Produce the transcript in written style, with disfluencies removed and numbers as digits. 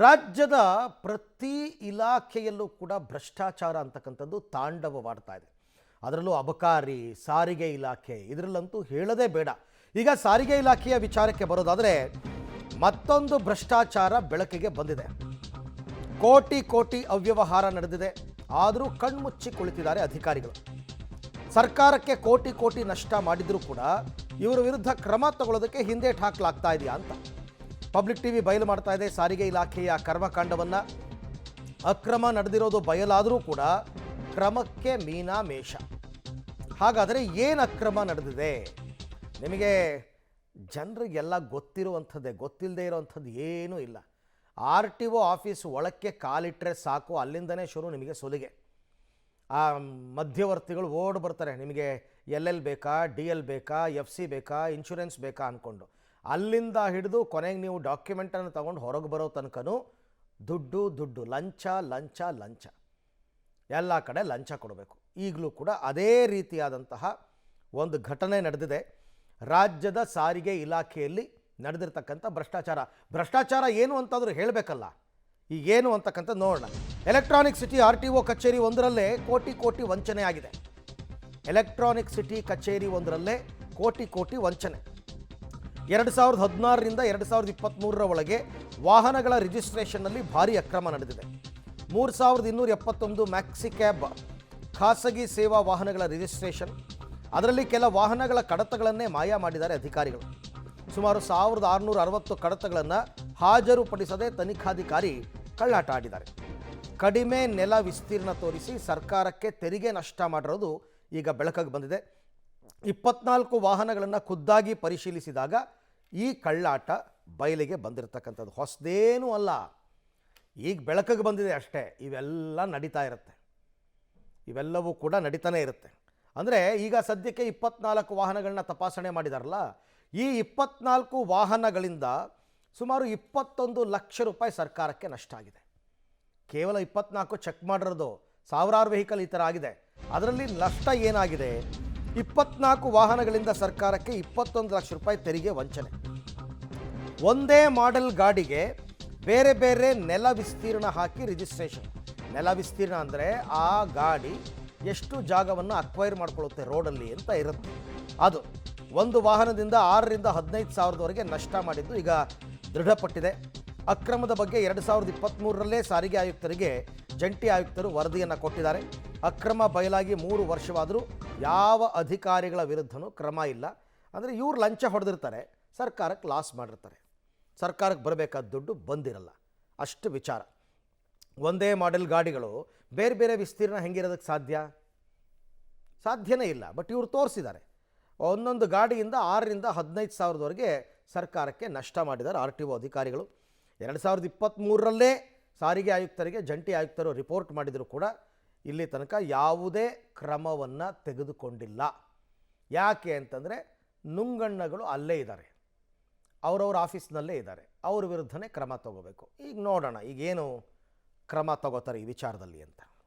ರಾಜ್ಯದ ಪ್ರತಿ ಇಲಾಖೆಯಲ್ಲೂ ಕೂಡ ಭ್ರಷ್ಟಾಚಾರ ಅಂತಕ್ಕಂಥದ್ದು ತಾಂಡವವಾಡ್ತಾ ಇದೆ. ಅದರಲ್ಲೂ ಅಬಕಾರಿ, ಸಾರಿಗೆ ಇಲಾಖೆ ಇದರಲ್ಲಂತೂ ಹೇಳದೇ ಬೇಡ. ಈಗ ಸಾರಿಗೆ ಇಲಾಖೆಯ ವಿಚಾರಕ್ಕೆ ಬರೋದಾದರೆ ಮತ್ತೊಂದು ಭ್ರಷ್ಟಾಚಾರ ಬೆಳಕಿಗೆ ಬಂದಿದೆ. ಕೋಟಿ ಕೋಟಿ ಅವ್ಯವಹಾರ ನಡೆದಿದೆ. ಆದರೂ ಕಣ್ಮುಚ್ಚಿ ಕುಳಿತಿದ್ದಾರೆ ಅಧಿಕಾರಿಗಳು. ಸರ್ಕಾರಕ್ಕೆ ಕೋಟಿ ಕೋಟಿ ನಷ್ಟ ಮಾಡಿದರೂ ಕೂಡ ಇವರ ವಿರುದ್ಧ ಕ್ರಮ ತಗೊಳ್ಳೋದಕ್ಕೆ ಹಿಂದೇಟು ಹಾಕಲಾಗ್ತಾ ಇದೆಯಾ ಅಂತ ಪಬ್ಲಿಕ್ ಟಿವಿ ಬಯಲು ಮಾಡ್ತಾ ಇದೆ. ಸಾರಿಗೆ ಇಲಾಖೆಯ ಕರ್ಮಕಾಂಡವನ್ನು ಅಕ್ರಮ ನಡೆದಿರೋದು ಬಯಲಾದರೂ ಕೂಡ ಕ್ರಮಕ್ಕೆ ಮೀನಾಮೇಷ. ಹಾಗಾದರೆ ಏನು ಅಕ್ರಮ ನಡೆದಿದೆ? ನಿಮಗೆ ಜನರಿಗೆಲ್ಲ ಗೊತ್ತಿರುವಂಥದ್ದೇ, ಗೊತ್ತಿಲ್ಲದೆ ಇರೋವಂಥದ್ದು ಏನೂ ಇಲ್ಲ. RTO ಆಫೀಸ್ ಒಳಕ್ಕೆ ಕಾಲಿಟ್ಟರೆ ಸಾಕು, ಅಲ್ಲಿಂದನೇ ಶುರು ನಿಮಗೆ ಸುಲಿಗೆ. ಆ ಮಧ್ಯವರ್ತಿಗಳು ಓಡ್ ಬರ್ತಾರೆ, ನಿಮಗೆ LL ಬೇಕಾ, DL ಬೇಕಾ, FC ಬೇಕಾ, ಇನ್ಶೂರೆನ್ಸ್ ಬೇಕಾ ಅಂದ್ಕೊಂಡು. ಅಲ್ಲಿಂದ ಹಿಡಿದು ಕೊನೆಗೆ ನೀವು ಡಾಕ್ಯುಮೆಂಟನ್ನು ತಗೊಂಡು ಹೊರಗೆ ಬರೋ ತನಕನೂ ದುಡ್ಡು ದುಡ್ಡು, ಲಂಚ ಲಂಚ ಲಂಚ, ಎಲ್ಲ ಕಡೆ ಲಂಚ ಕೊಡಬೇಕು. ಈಗಲೂ ಕೂಡ ಅದೇ ರೀತಿಯಾದಂತಹ ಒಂದು ಘಟನೆ ನಡೆದಿದೆ ರಾಜ್ಯದ ಸಾರಿಗೆ ಇಲಾಖೆಯಲ್ಲಿ ನಡೆದಿರ್ತಕ್ಕಂಥ ಭ್ರಷ್ಟಾಚಾರ ಏನು ಅಂತಾದರೂ ಹೇಳಬೇಕಲ್ಲ. ಈಗೇನು ಅಂತಕ್ಕಂಥ ನೋಡೋಣ. ಎಲೆಕ್ಟ್ರಾನಿಕ್ ಸಿಟಿ RTO ಕಚೇರಿ ಒಂದರಲ್ಲೇ ಕೋಟಿ ಕೋಟಿ ವಂಚನೆ ಆಗಿದೆ. ಎಲೆಕ್ಟ್ರಾನಿಕ್ ಸಿಟಿ ಕಚೇರಿ ಒಂದರಲ್ಲೇ ಕೋಟಿ ಕೋಟಿ ವಂಚನೆ. 2016ರಿಂದ 2023 ಒಳಗೆ ವಾಹನಗಳ ರಿಜಿಸ್ಟ್ರೇಷನ್ನಲ್ಲಿ ಭಾರಿ ಅಕ್ರಮ ನಡೆದಿದೆ. 3271 ಮ್ಯಾಕ್ಸಿ ಕ್ಯಾಬ್ ಖಾಸಗಿ ಸೇವಾ ವಾಹನಗಳ ರಿಜಿಸ್ಟ್ರೇಷನ್, ಅದರಲ್ಲಿ ಕೆಲ ವಾಹನಗಳ ಕಡತಗಳನ್ನೇ ಮಾಯ ಮಾಡಿದ್ದಾರೆ ಅಧಿಕಾರಿಗಳು. ಸುಮಾರು 1660 ಕಡತಗಳನ್ನು ಹಾಜರುಪಡಿಸದೆ ತನಿಖಾಧಿಕಾರಿ ಕಳ್ಳಾಟ ಆಡಿದ್ದಾರೆ. ಕಡಿಮೆ ನೆಲ ವಿಸ್ತೀರ್ಣ ತೋರಿಸಿ ಸರ್ಕಾರಕ್ಕೆ ತೆರಿಗೆ ನಷ್ಟ ಮಾಡಿರೋದು ಈಗ ಬೆಳಕಿಗೆ ಬಂದಿದೆ. 24 ವಾಹನಗಳನ್ನು ಖುದ್ದಾಗಿ ಪರಿಶೀಲಿಸಿದಾಗ ಈ ಕಳ್ಳಾಟ ಬಯಲಿಗೆ ಬಂದಿರತಕ್ಕಂಥದ್ದು ಹೊಸದೇನೂ ಅಲ್ಲ, ಈಗ ಬೆಳಕಿಗೆ ಬಂದಿದೆ ಅಷ್ಟೇ. ಇವೆಲ್ಲ ನಡೀತಾ ಇರುತ್ತೆ, ಇವೆಲ್ಲವೂ ಕೂಡ ನಡೀತಾನೆ ಇರುತ್ತೆ. ಅಂದರೆ ಈಗ ಸದ್ಯಕ್ಕೆ 24 ವಾಹನಗಳನ್ನ ತಪಾಸಣೆ ಮಾಡಿದಾರಲ್ಲ, ಈ 24 ವಾಹನಗಳಿಂದ ಸುಮಾರು 21 ಲಕ್ಷ ರೂಪಾಯಿ ಸರ್ಕಾರಕ್ಕೆ ನಷ್ಟ ಆಗಿದೆ. ಕೇವಲ 24 ಚೆಕ್ ಮಾಡಿರೋದು, ಸಾವಿರಾರು ವೆಹಿಕಲ್ ಈ ಥರ ಆಗಿದೆ. ಅದರಲ್ಲಿ ನಷ್ಟ ಏನಾಗಿದೆ? 24 ವಾಹನಗಳಿಂದ ಸರ್ಕಾರಕ್ಕೆ 21 ಲಕ್ಷ ರೂಪಾಯಿ ತೆರಿಗೆ ವಂಚನೆ. ಒಂದೇ ಮಾಡೆಲ್ ಗಾಡಿಗೆ ಬೇರೆ ಬೇರೆ ನೆಲ ವಿಸ್ತೀರ್ಣ ಹಾಕಿ ರಿಜಿಸ್ಟ್ರೇಷನ್. ನೆಲ ವಿಸ್ತೀರ್ಣ ಅಂದರೆ ಆ ಗಾಡಿ ಎಷ್ಟು ಜಾಗವನ್ನು ಅಕ್ವೈರ್ ಮಾಡ್ಕೊಳ್ಳುತ್ತೆ ರೋಡಲ್ಲಿ ಅಂತ ಇರುತ್ತೆ. ಅದು ಒಂದು ವಾಹನದಿಂದ 6ರಿಂದ 15 ಸಾವಿರದವರೆಗೆ ನಷ್ಟ ಮಾಡಿದ್ದು ಈಗ ದೃಢಪಟ್ಟಿದೆ. ಅಕ್ರಮದ ಬಗ್ಗೆ 2023ರಲ್ಲೇ ಸಾರಿಗೆ ಆಯುಕ್ತರಿಗೆ ಜಂಟಿ ಆಯುಕ್ತರು ವರದಿಯನ್ನು ಕೊಟ್ಟಿದ್ದಾರೆ. ಅಕ್ರಮ ಬಯಲಾಗಿ 3 ವರ್ಷವಾದರೂ ಯಾವ ಅಧಿಕಾರಿಗಳ ವಿರುದ್ಧನೂ ಕ್ರಮ ಇಲ್ಲ. ಅಂದರೆ ಇವ್ರು ಲಂಚ ಹೊಡೆದಿರ್ತಾರೆ, ಸರ್ಕಾರಕ್ಕೆ ಲಾಸ್ ಮಾಡಿರ್ತಾರೆ, ಸರ್ಕಾರಕ್ಕೆ ಬರಬೇಕಾದ ದುಡ್ಡು ಬಂದಿರಲ್ಲ, ಅಷ್ಟು ವಿಚಾರ. ಒಂದೇ ಮಾಡೆಲ್ ಗಾಡಿಗಳು ಬೇರೆ ಬೇರೆ ವಿಸ್ತೀರ್ಣ ಹೆಂಗಿರೋದಕ್ಕೆ ಸಾಧ್ಯನೇ ಇಲ್ಲ. ಬಟ್ ಇವರು ತೋರಿಸಿದ್ದಾರೆ, ಒಂದೊಂದು ಗಾಡಿಯಿಂದ 6ರಿಂದ 15 ಸಾವಿರದವರೆಗೆ ಸರ್ಕಾರಕ್ಕೆ ನಷ್ಟ ಮಾಡಿದ್ದಾರೆ RTO ಅಧಿಕಾರಿಗಳು. 2023ರಲ್ಲೇ ಸಾರಿಗೆ ಆಯುಕ್ತರಿಗೆ ಜಂಟಿ ಆಯುಕ್ತರು ರಿಪೋರ್ಟ್ ಮಾಡಿದರೂ ಕೂಡ ಇಲ್ಲಿ ತನಕ ಯಾವುದೇ ಕ್ರಮವನ್ನು ತೆಗೆದುಕೊಂಡಿಲ್ಲ. ಯಾಕೆ ಅಂತಂದರೆ ನುಂಗಣ್ಣಗಳು ಅಲ್ಲೇ ಇದ್ದಾರೆ, ಅವರವ್ರ ಆಫೀಸ್ನಲ್ಲೇ ಇದ್ದಾರೆ, ಅವ್ರ ವಿರುದ್ಧನೇ ಕ್ರಮ ತಗೋಬೇಕು. ಈಗ ನೋಡೋಣ ಈಗೇನು ಕ್ರಮ ತಗೋತಾರೆ ಈ ವಿಚಾರದಲ್ಲಿ ಅಂತ.